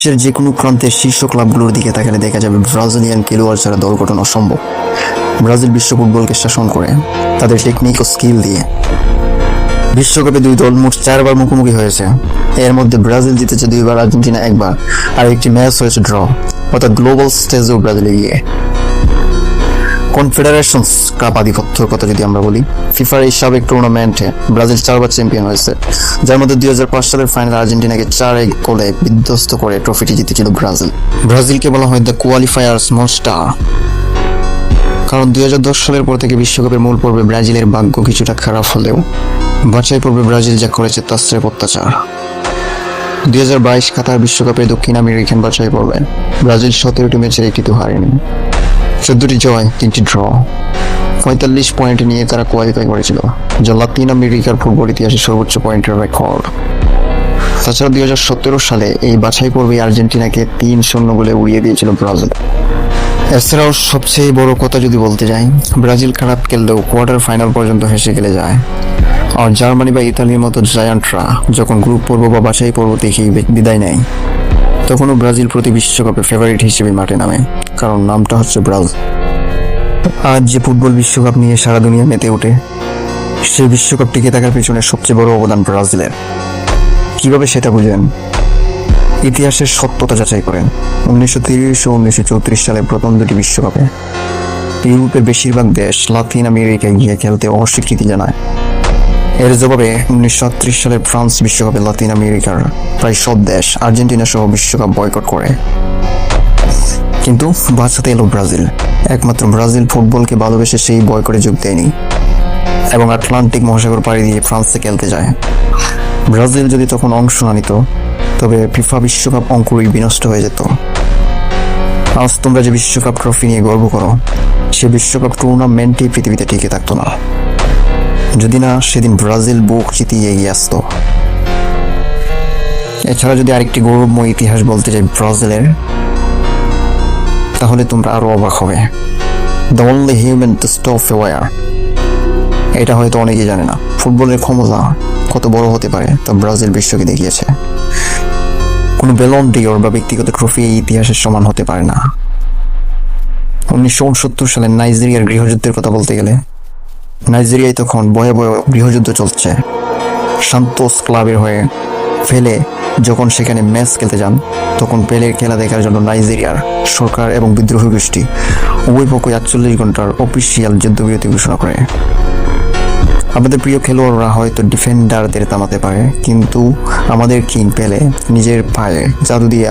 বিশ্বের যে কোনো প্রান্তের শীর্ষ ক্লাবগুলোর দিকে তাকালে দেখা যাবে ব্রাজিলিয়ান খেলোয়াড় ছাড়া দল গঠন অসম্ভব। ব্রাজিল বিশ্ব ফুটবলকে শাসন করে তাদের টেকনিক ও স্কিল দিয়ে। বিশ্বকাপে দুই দল মোট 4বার মুখোমুখি হয়েছে। এর মধ্যে ব্রাজিল জিতেছে 2বার, আর্জেন্টিনা 1বার, আর একটি ম্যাচ হয়েছে ড্র। অর্থাৎ গ্লোবাল স্টেজেও ব্রাজিল এগিয়ে। কনফেডারেশনস কাপ আধিপত্যের কথা যদি আমরা বলি, ফিফার এই সাবেক টুর্নামেন্টে ব্রাজিল 4বার চ্যাম্পিয়ন হয়েছে, যার মধ্যে 2005 সালের ফাইনাল আর্জেন্টিনাকে 4-1 গোলে বিধ্বস্ত করে ট্রফিটি জিতেছিল ব্রাজিল। ব্রাজিলকে বলা হয় দ্য কোয়ালিফায়ার্স মনস্টার, কারণ 2010 সালের পর থেকে বিশ্বকাপের মূল পর্বে ব্রাজিলের ভাগ্য কিছুটা খারাপ হলেও বাছাই পর্বে ব্রাজিল যা করেছে তা স্রেফ অত্যাচার। 2022 কাতার বিশ্বকাপের দক্ষিণ আমেরিকান বাছাই পর্বে ব্রাজিল 17টি ম্যাচের একটিতেও হারেনি, 14টি জয়, 3টি ড্র, 45 পয়েন্ট নিয়ে তারা কোয়ালিফাই করেছিল, যা লাতিন আমেরিকার ফুটবল ইতিহাসে সর্বোচ্চ পয়েন্টের রেকর্ড। তাছাড়া 2017 সালে এই বাছাই পর্বে আর্জেন্টিনাকে 3-0 গোলে উড়িয়ে দিয়েছিল ব্রাজিল। এছাড়াও সবচেয়ে বড় কথা যদি বলতে যাই, ব্রাজিল খারাপ খেললেও কোয়ার্টার ফাইনাল পর্যন্ত হেসে গেলে যায়। আর জার্মানি বা ইতালির মতো জায়ান্টরা যখন গ্রুপ পর্ব বা বাছাই পর্ব থেকেই বিদায় নেয়, তখনও ব্রাজিল প্রতি বিশ্বকাপে ফেভারিট হিসেবে মাঠে নামে, কারণ নামটা হচ্ছে ব্রাজিল। আজ যে ফুটবল বিশ্বকাপ নিয়ে সারা দুনিয়া মেতে ওঠে, সেই বিশ্বকাপ টিকে থাকার পেছনে সবচেয়ে বড় অবদান ব্রাজিলের। কিভাবে সেটা বুঝেন? ইতিহাসের সত্যতা যাচাই করেন। 1930 ও 1934 সালে প্রথম দুটি বিশ্বকাপে ইউরোপের বেশিরভাগ দেশ লাতিন আমেরিকায় গিয়ে খেলতে অস্বীকৃতি জানায়। এর জবাবে 1938 সালে ফ্রান্স বিশ্বকাপে লাতিন আমেরিকার প্রায় সব দেশ, আর্জেন্টিনা সহ বিশ্বকাপ বয়কট করে। কিন্তু বাঁচাতে এলো ব্রাজিল। একমাত্র ব্রাজিল ফুটবলকে ভালোবেসে সেই বয়কটে যোগ দেয়নি এবং আটলান্টিক মহাসাগর পাড়ি দিয়ে ফ্রান্সে খেলতে যায়। ব্রাজিল যদি তখন অংশ না নিত, তবে ফিফা বিশ্বকাপ অঙ্কুরই বিনষ্ট হয়ে যেত। আজ তোমরা যে বিশ্বকাপ ট্রফি নিয়ে গর্ব করো, সে বিশ্বকাপ টুর্নামেন্টই পৃথিবীতে টিকে থাকতো না যদি না সেদিন ব্রাজিল বুক চিতিয়ে এগিয়ে আসতো। এছাড়া যদি আরেকটি গৌরবময় ইতিহাস বলতে চাই ব্রাজিলের, তাহলে তোমরা আরো অবাক হবে। The only human to stop a war. এটা হয়তো অনেকেই জানে না, ফুটবলের ক্ষমতা কত বড় হতে পারে তা ব্রাজিল বিশ্বকে দেখিয়েছে। কোনো ব্যালন ডিওর বা ব্যক্তিগত ট্রফি এই ইতিহাসের সমান হতে পারে না। 1969 সালে নাইজেরিয়ার গৃহযুদ্ধের কথা বলতে গেলে, নাইজেরিয়ায় তখন ভয়াবহ গৃহযুদ্ধ চলছে। সান্তোস ক্লাবের হয়ে পেলে যখন সেখানে ম্যাচ খেলতে যান, তখন পেলের খেলা দেখার জন্য নাইজেরিয়ার সরকার এবং বিদ্রোহী গোষ্ঠী উভয় পক্ষই 48 ঘন্টার অফিসিয়াল যুদ্ধবিরতি ঘোষণা করে। আমাদের প্রিয় খেলোয়াড়রা হয়তো ডিফেন্ডারদের থামাতে পারে, কিন্তু আমাদের কিং পেলে নিজের পায়ে জাদু দিয়ে